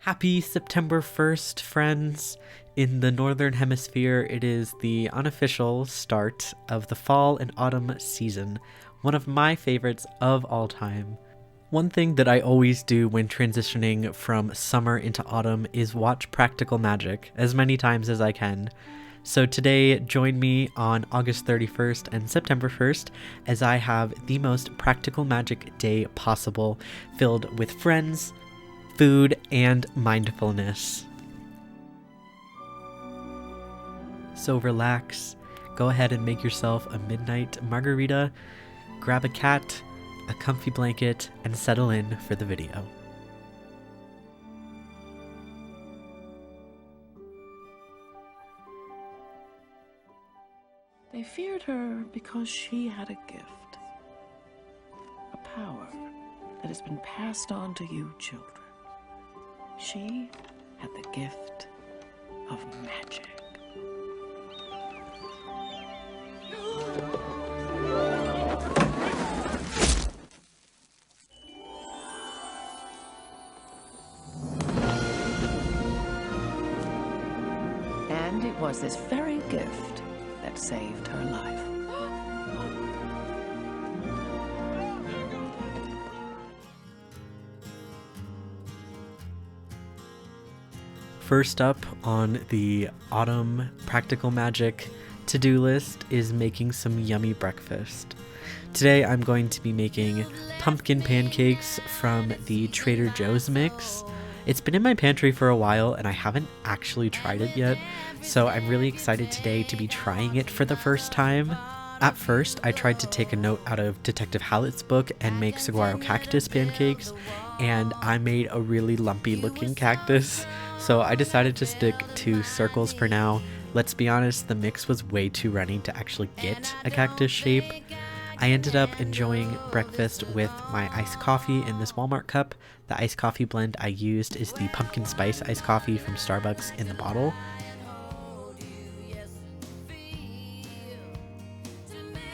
Happy September 1st, friends! In the Northern Hemisphere, it is the unofficial start of the fall and autumn season, one of my favorites of all time. One thing that I always do when transitioning from summer into autumn is watch Practical Magic as many times as I can. So today, join me on August 31st and September 1st as I have the most practical magic day possible, filled with friends, food, and mindfulness. So relax, go ahead and make yourself a midnight margarita, grab a cat, a comfy blanket, and settle in for the video. They feared her because she had a gift, a power that has been passed on to you children. She had the gift of magic. And it was this very gift that saved her life. First up on the autumn practical magic to-do list is making some yummy breakfast. Today I'm going to be making pumpkin pancakes from the Trader Joe's mix. It's been in my pantry for a while and I haven't actually tried it yet, so I'm really excited today to be trying it for the first time. At first, I tried to take a note out of Detective Hallett's book and make saguaro cactus pancakes, and I made a really lumpy looking cactus, so I decided to stick to circles for now. Let's be honest, the mix was way too runny to actually get a cactus shape. I ended up enjoying breakfast with my iced coffee in this Walmart cup. The iced coffee blend I used is the pumpkin spice iced coffee from Starbucks in the bottle.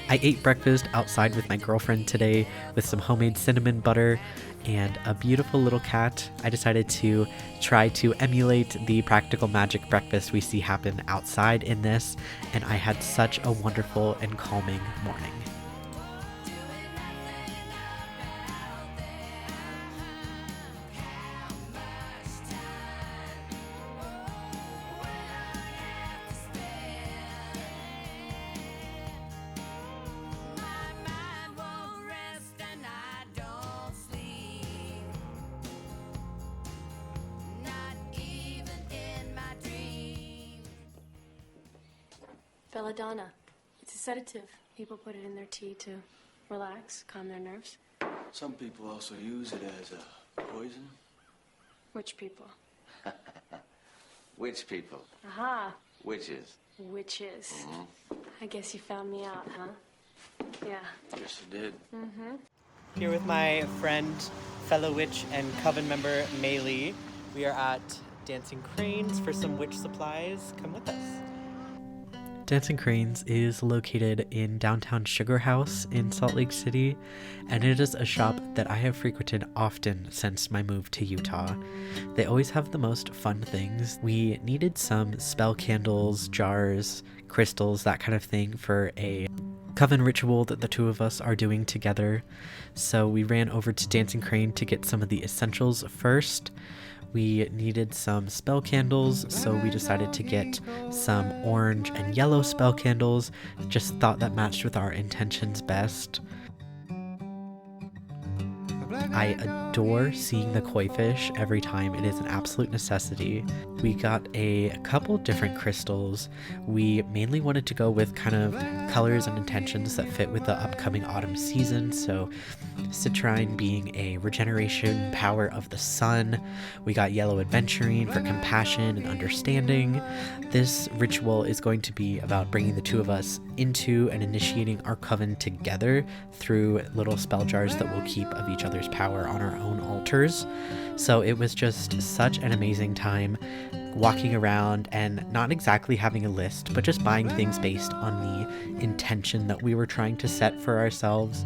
I ate breakfast outside with my girlfriend today with some homemade cinnamon butter and a beautiful little cat. I decided to try to emulate the practical magic breakfast we see happen outside in this, and I had such a wonderful and calming morning. Belladonna. It's a sedative. People put it in their tea to relax, calm their nerves. Some people also use it as a poison. Which people? Witch people. Aha. Witches. Witches. I guess you found me out, huh? Yeah. Yes, you did. Here with my friend, fellow witch and coven member, Maylee. We are at Dancing Cranes for some witch supplies. Come with us. Dancing Cranes is located in downtown Sugar House in Salt Lake City, and it is a shop that I have frequented often since my move to Utah. They always have the most fun things. We needed some spell candles, jars, crystals, that kind of thing for a coven ritual that the two of us are doing together. So we ran over to Dancing Crane to get some of the essentials first. We needed some spell candles, so we decided to get some orange and yellow spell candles. Just thought that matched with our intentions best. I adore seeing the koi fish every time. It is an absolute necessity. We got a couple different crystals. We mainly wanted to go with kind of colors and intentions that fit with the upcoming autumn season. So citrine being a regeneration power of the sun. We got yellow adventuring for compassion and understanding. This ritual is going to be about bringing the two of us into and initiating our coven together through little spell jars that we'll keep of each other's power on our own altars. So it was just such an amazing time walking around and not exactly having a list, but just buying things based on the intention that we were trying to set for ourselves.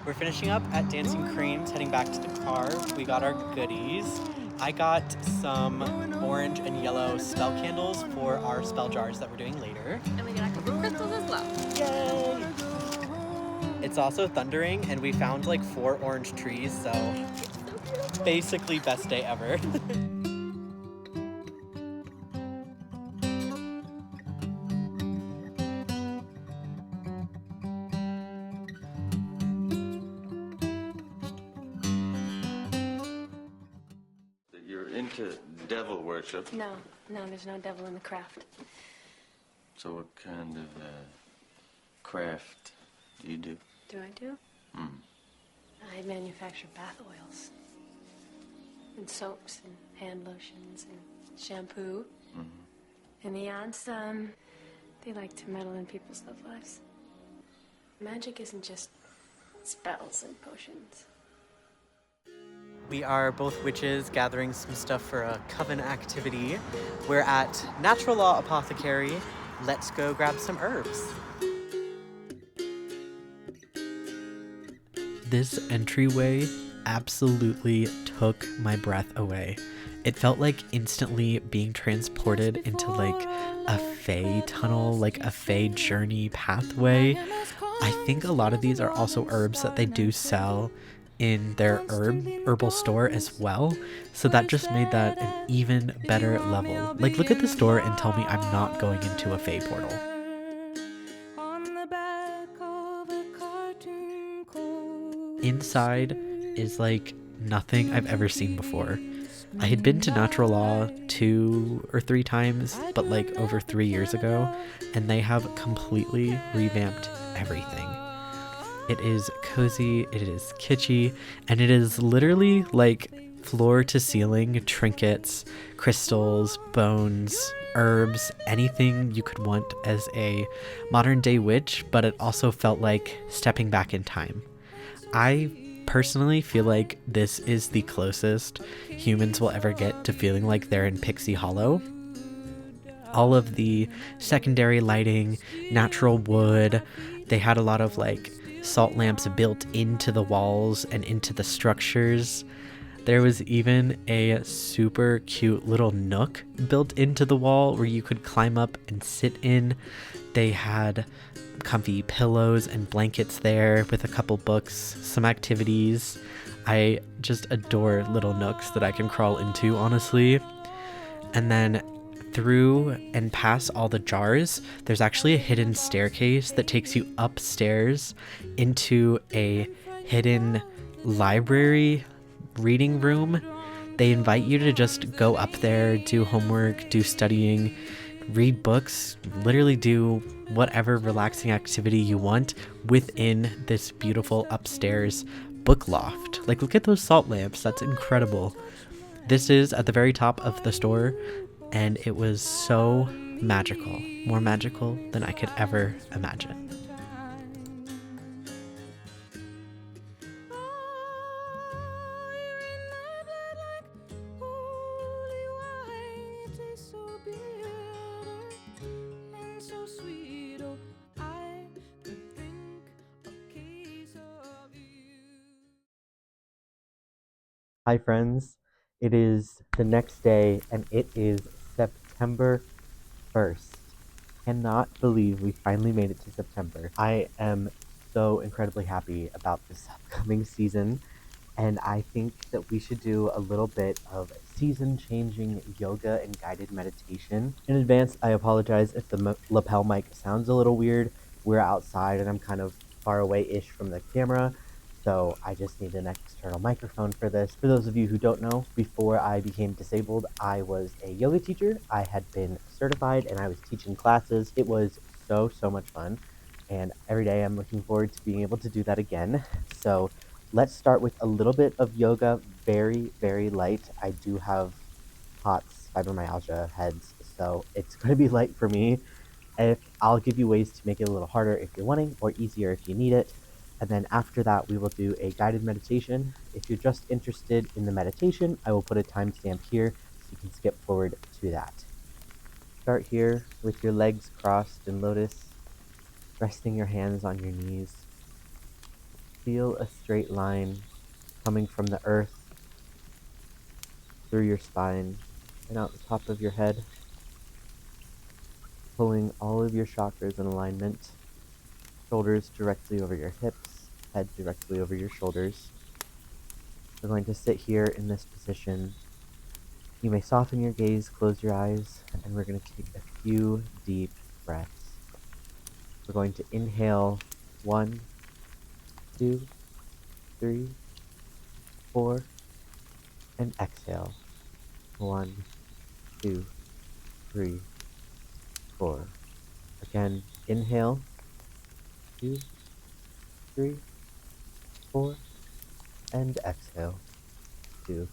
We're finishing up at Dancing Cranes, heading back to the car. We got our goodies. I got some orange and yellow spell candles for our spell jars that we're doing later. And we got a couple crystals as well. Yay! It's also thundering, and we found like 4 orange trees, so basically best day ever. You're into devil worship. No, there's no devil in the craft. So what kind of craft do you do? Do I do? I manufacture bath oils. And soaps and hand lotions and shampoo. And the aunts, they like to meddle in people's love lives. Magic isn't just spells and potions. We are both witches gathering some stuff for a coven activity. We're at Natural Law Apothecary. Let's go grab some herbs. This entryway absolutely took my breath away. It felt like instantly being transported into like a fae tunnel, like a fae journey pathway. I think a lot of these are also herbs that they do sell in their herbal store as well, so that just made that an even better level. Like, look at the store and tell me I'm not going into a fae portal. Inside is like nothing I've ever seen before. I had been to Natural Law 2 or 3 times, but like over 3 years ago, and they have completely revamped everything. It is cozy, it is kitschy, and it is literally like floor to ceiling trinkets, crystals, bones, herbs, anything you could want as a modern day witch, but it also felt like stepping back in time. I personally feel like this is the closest humans will ever get to feeling like they're in Pixie Hollow. All of the secondary lighting, natural wood, they had a lot of like salt lamps built into the walls and into the structures. There was even a super cute little nook built into the wall where you could climb up and sit in. They had comfy pillows and blankets there with a couple books, some activities. I just adore little nooks that I can crawl into, honestly. And then through and past all the jars, there's actually a hidden staircase that takes you upstairs into a hidden library reading room. They invite you to just go up there, do homework, do studying, read books, literally do whatever relaxing activity you want within this beautiful upstairs book loft. Like, look at those salt lamps. That's incredible. This is at the very top of the store, and it was so magical. More magical than I could ever imagine. Hi friends, it is the next day and it is September 1st. Cannot believe we finally made it to September. I am so incredibly happy about this upcoming season, and I think that we should do a little bit of season-changing yoga and guided meditation. In advance, I apologize if the lapel mic sounds a little weird. We're outside and I'm kind of far away-ish from the camera, so I just need an external microphone for this. For those of you who don't know, before I became disabled, I was a yoga teacher. I had been certified and I was teaching classes. It was so much fun, and every day I'm looking forward to being able to do that again. So let's start with a little bit of yoga, very light. I do have POTS, fibromyalgia heads, so it's going to be light for me. I'll give you ways to make it a little harder if you're wanting, or easier if you need it. And then after that, we will do a guided meditation. If you're just interested in the meditation, I will put a timestamp here so you can skip forward to that. Start here with your legs crossed in lotus, resting your hands on your knees. Feel a straight line coming from the earth through your spine and out the top of your head, pulling all of your chakras in alignment, shoulders directly over your hips, head directly over your shoulders. We're going to sit here in this position. You may soften your gaze, close your eyes, and we're going to take a few deep breaths. We're going to inhale 1, 2, 3, 4, and exhale 1, 2, 3, 4. Again, inhale 2, 3, 4, and exhale 2,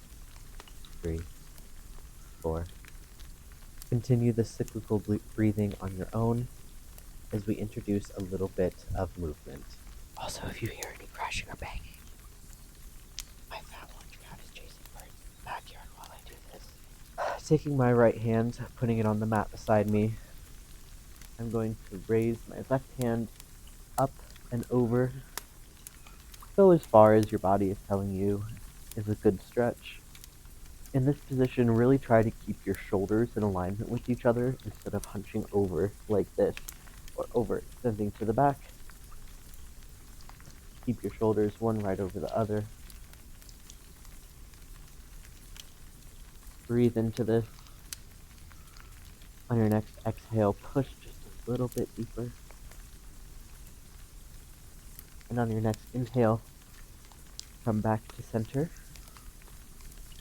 3, 4. Continue the cyclical breathing on your own as we introduce a little bit of movement. Also, if you hear any crashing or banging, my fat orange cat is chasing birds in the backyard while I do this. Taking my right hand, putting it on the mat beside me, I'm going to raise my left hand up and over. Go as far as your body is telling you is a good stretch. In this position, really try to keep your shoulders in alignment with each other instead of hunching over like this or overextending to the back. Keep your shoulders one right over the other. Breathe into this. On your next exhale, push just a little bit deeper. And on your next inhale, come back to center.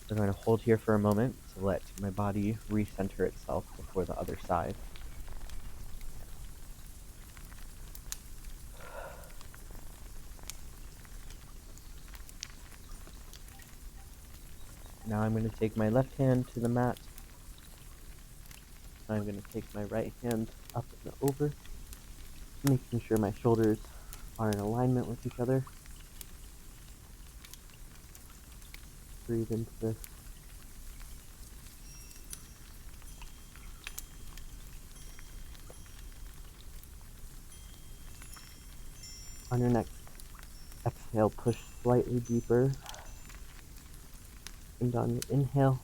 We're going to hold here for a moment to let my body recenter itself before the other side. Now I'm going to take my left hand to the mat. I'm going to take my right hand up and over, making sure my shoulders are in alignment with each other. Breathe into this. On your next exhale, push slightly deeper. And on your inhale,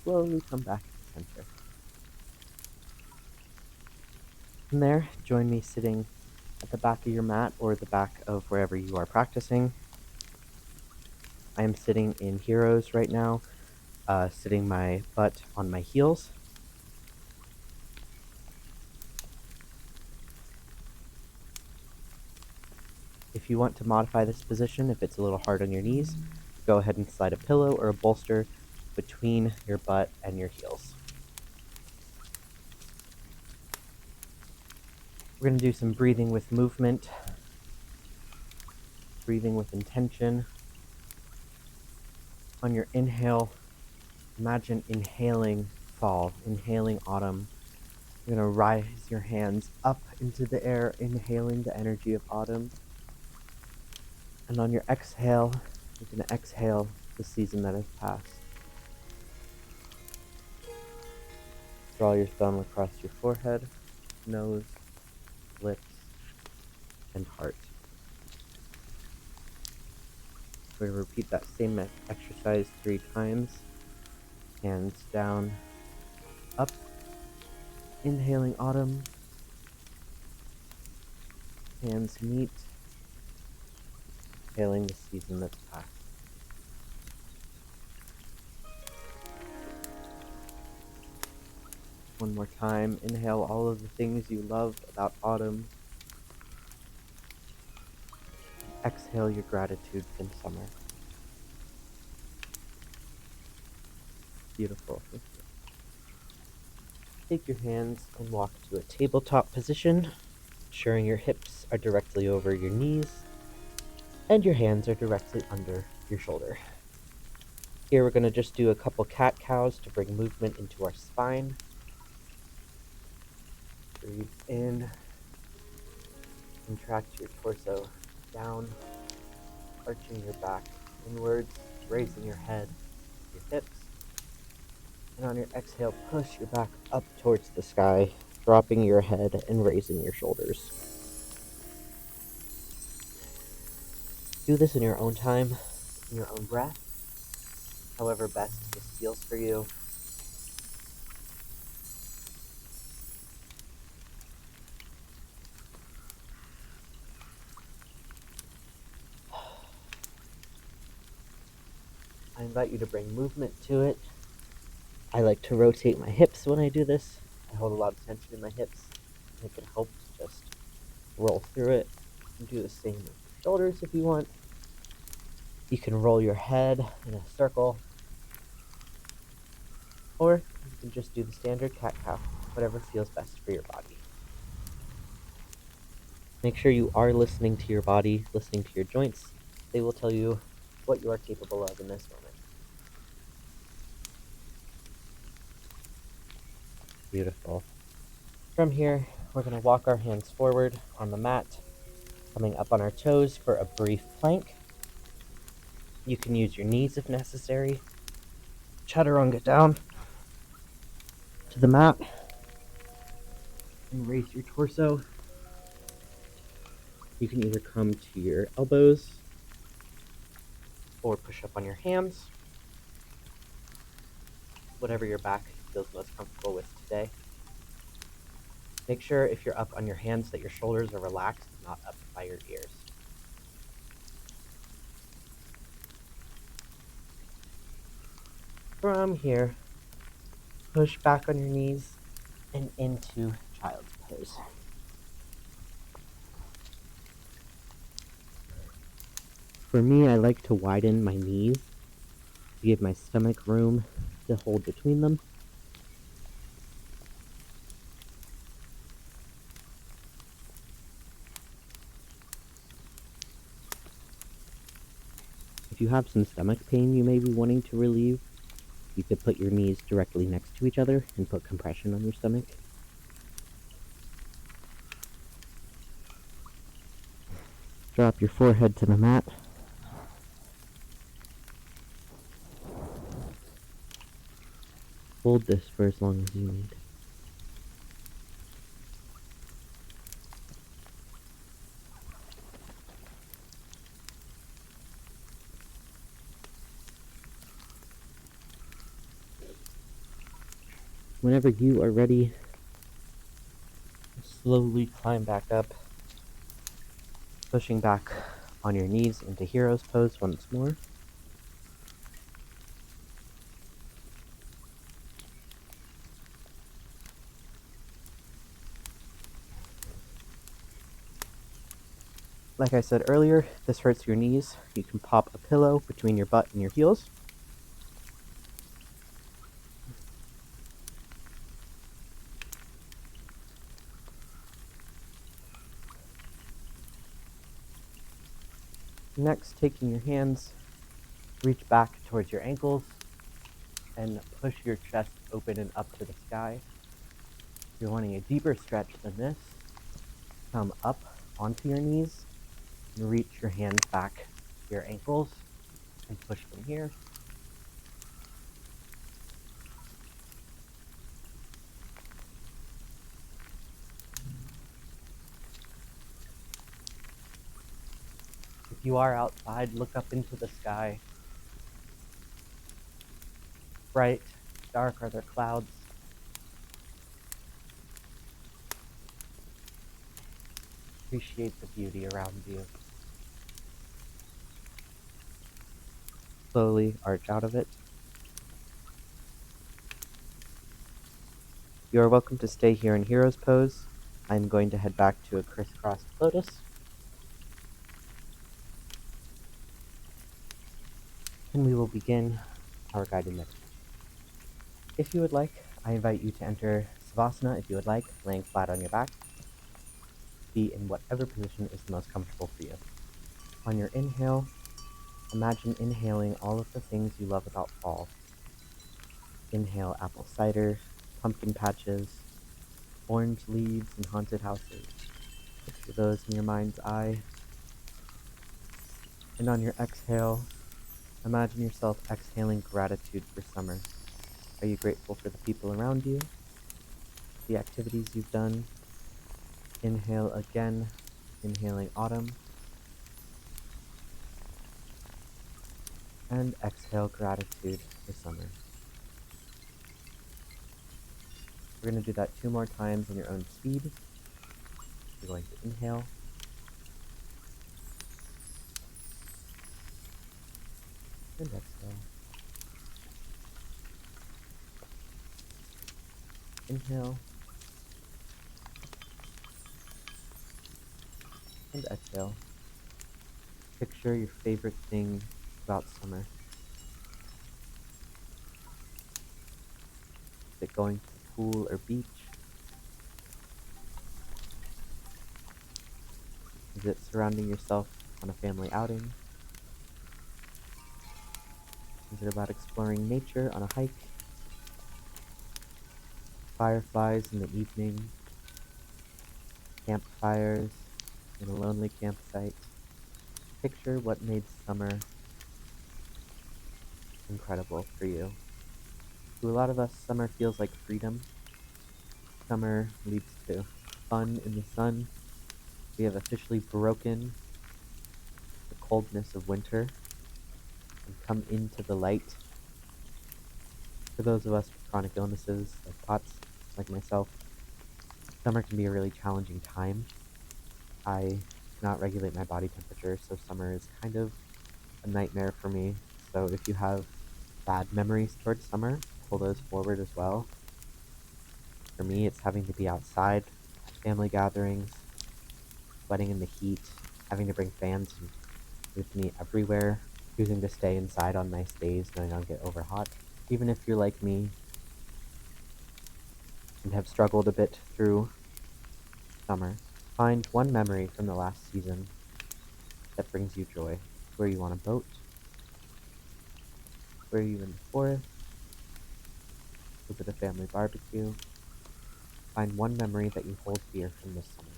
slowly come back to center. From there, join me sitting at the back of your mat or the back of wherever you are practicing. I am sitting in Heroes right now, sitting my butt on my heels. If you want to modify this position, if it's a little hard on your knees, go ahead and slide a pillow or a bolster between your butt and your heels. We're going to do some breathing with movement, breathing with intention. On your inhale, imagine inhaling fall, inhaling autumn. You're going to rise your hands up into the air, inhaling the energy of autumn. And on your exhale, you're going to exhale the season that has passed. Draw your thumb across your forehead, nose, lips, and heart. We're going to repeat that same exercise 3 times. Hands down, up, inhaling autumn. Hands meet, exhaling the season that's passed. One more time, inhale all of the things you love about autumn. Exhale your gratitude from summer. Beautiful. Take your hands and walk to a tabletop position, ensuring your hips are directly over your knees and your hands are directly under your shoulder. Here we're going to just do a couple cat-cows to bring movement into our spine. Breathe in, contract your torso down, arching your back inwards, raising your head, your hips. And on your exhale, push your back up towards the sky, dropping your head and raising your shoulders. Do this in your own time, in your own breath, however best this feels for you. I invite you to bring movement to it. I like to rotate my hips when I do this. I hold a lot of tension in my hips, and it can help to just roll through it. You can do the same with your shoulders if you want. You can roll your head in a circle, or you can just do the standard cat-cow, whatever feels best for your body. Make sure you are listening to your body, listening to your joints. They will tell you what you are capable of in this moment. Beautiful. From here, we're going to walk our hands forward on the mat, coming up on our toes for a brief plank. You can use your knees if necessary. Chaturanga down to the mat and raise your torso. You can either come to your elbows or push up on your hands, whatever your back feels most comfortable with today. Make sure if you're up on your hands that your shoulders are relaxed, not up by your ears. From here, push back on your knees and into child's pose. For me, I like to widen my knees to give my stomach room to hold between them. If you have some stomach pain you may be wanting to relieve, you could put your knees directly next to each other and put compression on your stomach. Drop your forehead to the mat. Hold this for as long as you need. Whenever you are ready, slowly climb back up, pushing back on your knees into hero's pose once more. Like I said earlier, if this hurts your knees, you can pop a pillow between your butt and your heels. Next, taking your hands, reach back towards your ankles and push your chest open and up to the sky. If you're wanting a deeper stretch than this, come up onto your knees and reach your hands back to your ankles and push from here. If you are outside, look up into the sky. Bright, dark, are there clouds? Appreciate the beauty around you. Slowly arch out of it. You are welcome to stay here in Hero's Pose. I'm going to head back to a crisscrossed lotus. And we will begin our guided meditation. If you would like, I invite you to enter Savasana if you would like, laying flat on your back. Be in whatever position is the most comfortable for you. On your inhale, imagine inhaling all of the things you love about fall. Inhale apple cider, pumpkin patches, orange leaves, and haunted houses. Picture those in your mind's eye. And on your exhale, imagine yourself exhaling gratitude for summer. Are you grateful for the people around you? The activities you've done? Inhale again, inhaling autumn. And exhale gratitude for summer. We're going to do that 2 more times in your own speed. You're going to inhale. And exhale. Inhale. And exhale. Picture your favorite thing about summer. Is it going to the pool or beach? Is it surrounding yourself on a family outing? Is it about exploring nature on a hike? Fireflies in the evening? Campfires in a lonely campsite? Picture what made summer incredible for you. To a lot of us, summer feels like freedom. Summer leads to fun in the sun. We have officially broken the coldness of winter and come into the light. For those of us with chronic illnesses like POTS, like myself, summer can be a really challenging time. I cannot regulate my body temperature, so summer is kind of a nightmare for me. So if you have bad memories towards summer, pull those forward as well. For me, it's having to be outside at family gatherings, sweating in the heat, having to bring fans with me everywhere, choosing to stay inside on nice days knowing I'll get over hot. Even if you're like me and have struggled a bit through summer, find one memory from the last season that brings you joy. Where you on a boat? Were you in the forest? Was it a family barbecue? Find one memory that you hold dear from this summer.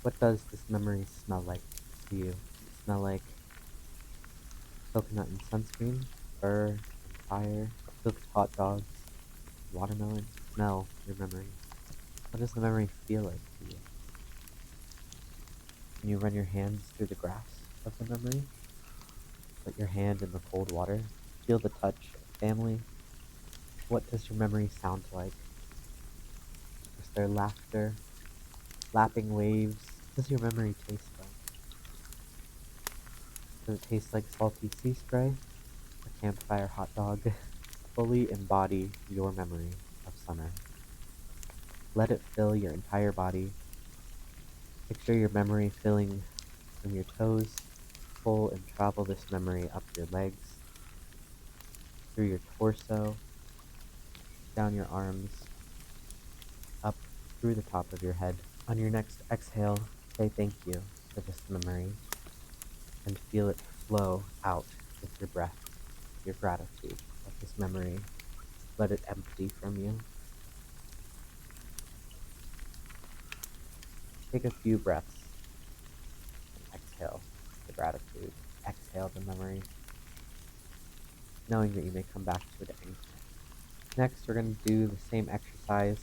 What does this memory smell like to you? Does it smell like coconut and sunscreen, fur and fire, cooked hot dogs, watermelon? Smell your memory. What does the memory feel like to you? Can you run your hands through the grass of the memory? Put your hand in the cold water. Feel the touch of family. What does your memory sound like? Is there laughter? Lapping waves? What does your memory taste like? Does it taste like salty sea spray? A campfire hot dog? Fully embody your memory of summer. Let it fill your entire body. Picture your memory filling from your toes. Pull and travel this memory up your legs, through your torso, down your arms, up through the top of your head. On your next exhale, say thank you for this memory and feel it flow out with your breath, your gratitude of this memory. Let it empty from you. Take a few breaths and exhale the gratitude. Exhale the memory, knowing that you may come back to it at any time. Next, we're going to do the same exercise,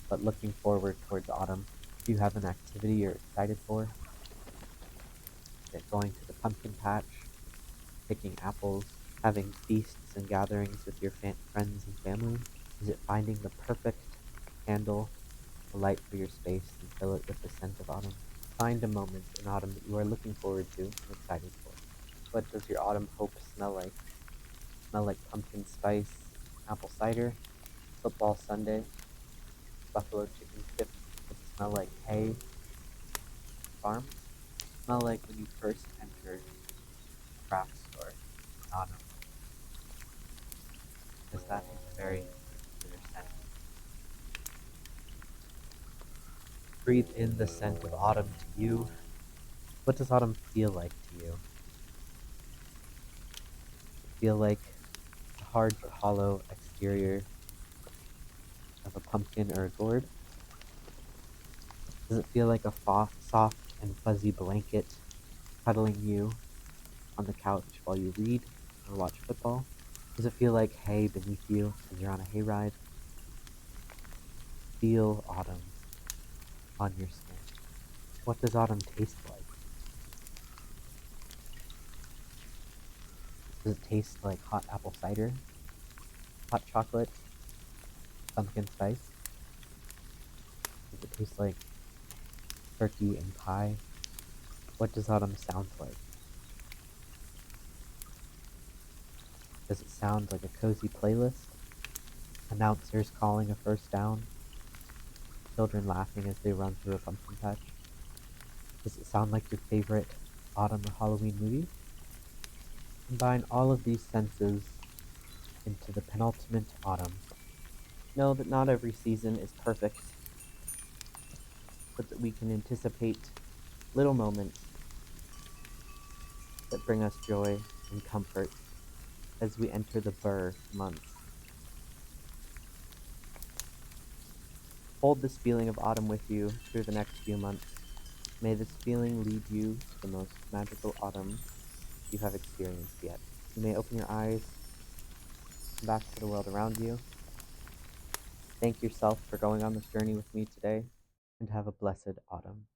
but looking forward towards autumn. If you have an activity you're excited for, like going to the pumpkin patch, picking apples, having feasts and gatherings with your friends and family? Is it finding the perfect candle to light for your space and fill it with the scent of autumn? Find a moment in autumn that you are looking forward to and excited for. What does your autumn hope smell like? Smell like pumpkin spice, apple cider, football Sunday, buffalo chicken chips? Does it smell like hay, farm? Smell like when you first entered a craft store in autumn? Because that is a very particular scent. Breathe in the scent of autumn to you. What does autumn feel like to you? Does it feel like the hard but hollow exterior of a pumpkin or a gourd? Does it feel like a soft and fuzzy blanket cuddling you on the couch while you read or watch football? Does it feel like hay beneath you as you're on a hayride? Feel autumn on your skin. What does autumn taste like? Does it taste like hot apple cider? Hot chocolate? Pumpkin spice? Does it taste like turkey and pie? What does autumn sound like? Does it sound like a cozy playlist? Announcers calling a first down? Children laughing as they run through a pumpkin patch? Does it sound like your favorite autumn or Halloween movie? Combine all of these senses into the penultimate autumn. Know that not every season is perfect, but that we can anticipate little moments that bring us joy and comfort as we enter the Burr months. Hold this feeling of autumn with you through the next few months. May this feeling lead you to the most magical autumn you have experienced yet. You may open your eyes back to the world around you. Thank yourself for going on this journey with me today, and have a blessed autumn.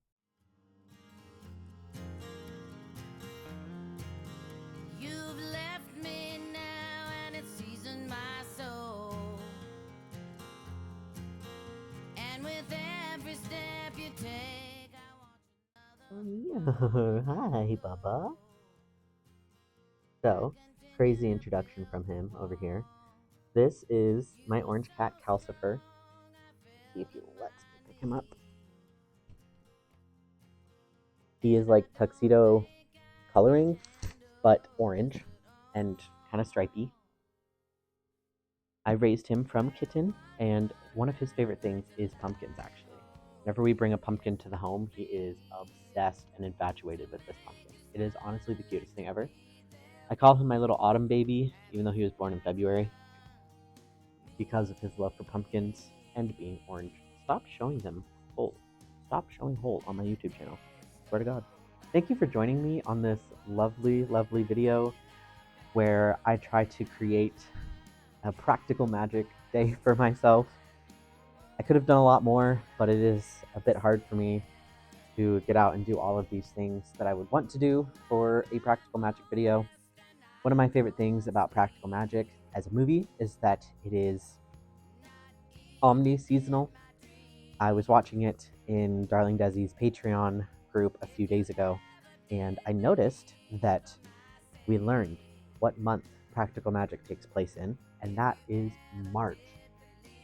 You've left me now, and it's seasoned my soul. And with every step you take, I want another. Hi, Bubba. So, crazy introduction from him over here. This is my orange cat, Calcifer. See if you let me pick him up. He is like tuxedo coloring, but orange and kind of stripy. I raised him from kitten, and one of his favorite things is pumpkins, actually. Whenever we bring a pumpkin to the home, he is obsessed and infatuated with this pumpkin. It is honestly the cutest thing ever. I call him my little autumn baby, even though he was born in February, because of his love for pumpkins and being orange. Stop showing them whole. Stop showing whole on my YouTube channel. Swear to God. Thank you for joining me on this lovely, lovely video where I try to create a practical magic day for myself. I could have done a lot more, but it is a bit hard for me to get out and do all of these things that I would want to do for a practical magic video. One of my favorite things about practical magic as a movie is that it is omni-seasonal. I was watching it in Darling Desi's Patreon group a few days ago, and I noticed that we learned what month practical magic takes place in, and that is March.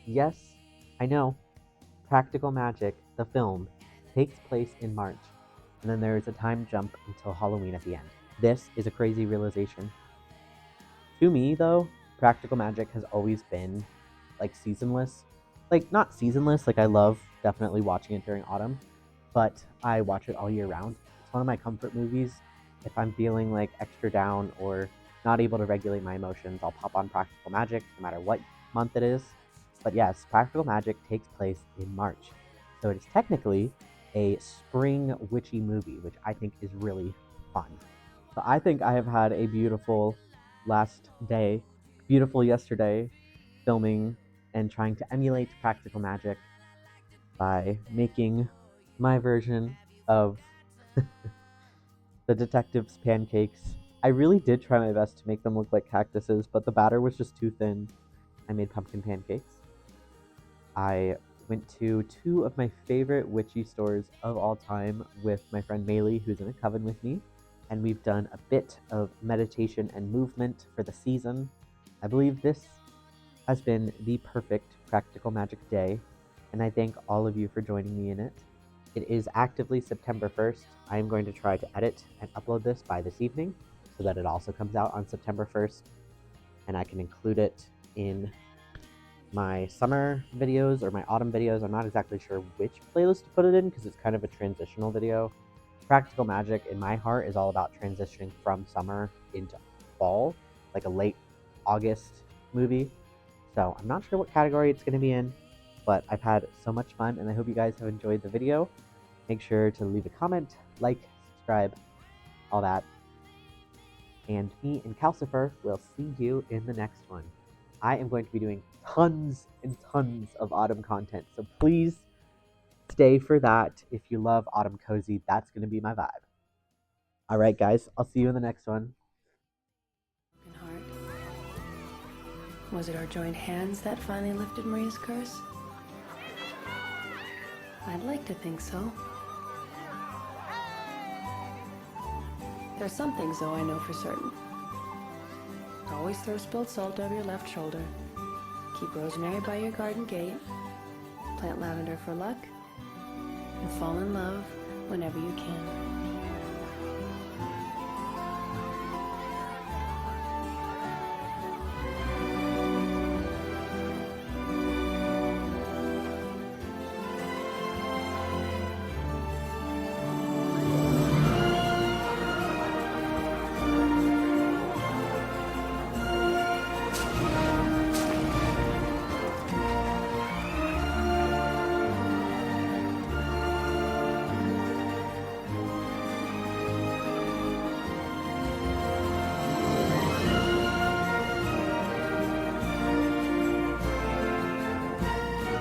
Yes, I know, practical magic, the film, takes place in March, and then there is a time jump until Halloween at the end. This is a crazy realization. To me, though, practical magic has always been, like, seasonless. Like, not seasonless, like, I love definitely watching it during autumn, but I watch it all year round. It's one of my comfort movies. If I'm feeling, like, extra down or not able to regulate my emotions, I'll pop on practical magic, no matter what month it is. But yes, practical magic takes place in March. So it is technically a spring witchy movie, which I think is really fun. So I think I have had a beautiful last day, beautiful yesterday, filming and trying to emulate practical magic by making my version of the detective's pancakes. I really did try my best to make them look like cactuses, but the batter was just too thin. I made pumpkin pancakes. I went to two of my favorite witchy stores of all time with my friend Maylee, who's in a coven with me, and we've done a bit of meditation and movement for the season. I believe this has been the perfect practical magic day, and I thank all of you for joining me in it. It is actively September 1st. I am going to try to edit and upload this by this evening so that it also comes out on September 1st, and I can include it in my summer videos or my autumn videos. I'm not exactly sure which playlist to put it in because it's kind of a transitional video. Practical magic in my heart is all about transitioning from summer into fall, like a late August movie. So I'm not sure what category it's going to be in, but I've had so much fun, and I hope you guys have enjoyed the video. Make sure to leave a comment, like, subscribe, all that. And me and Calcifer will see you in the next one. I am going to be doing tons and tons of autumn content, so please stay for that. If you love autumn cozy, that's going to be my vibe. All right, guys, I'll see you in the next one. Was it our joined hands that finally lifted Maria's curse? I'd like to think so. There's some things, though, I know for certain. Always throw spilled salt over your left shoulder. Keep rosemary by your garden gate. Plant lavender for luck. And fall in love whenever you can.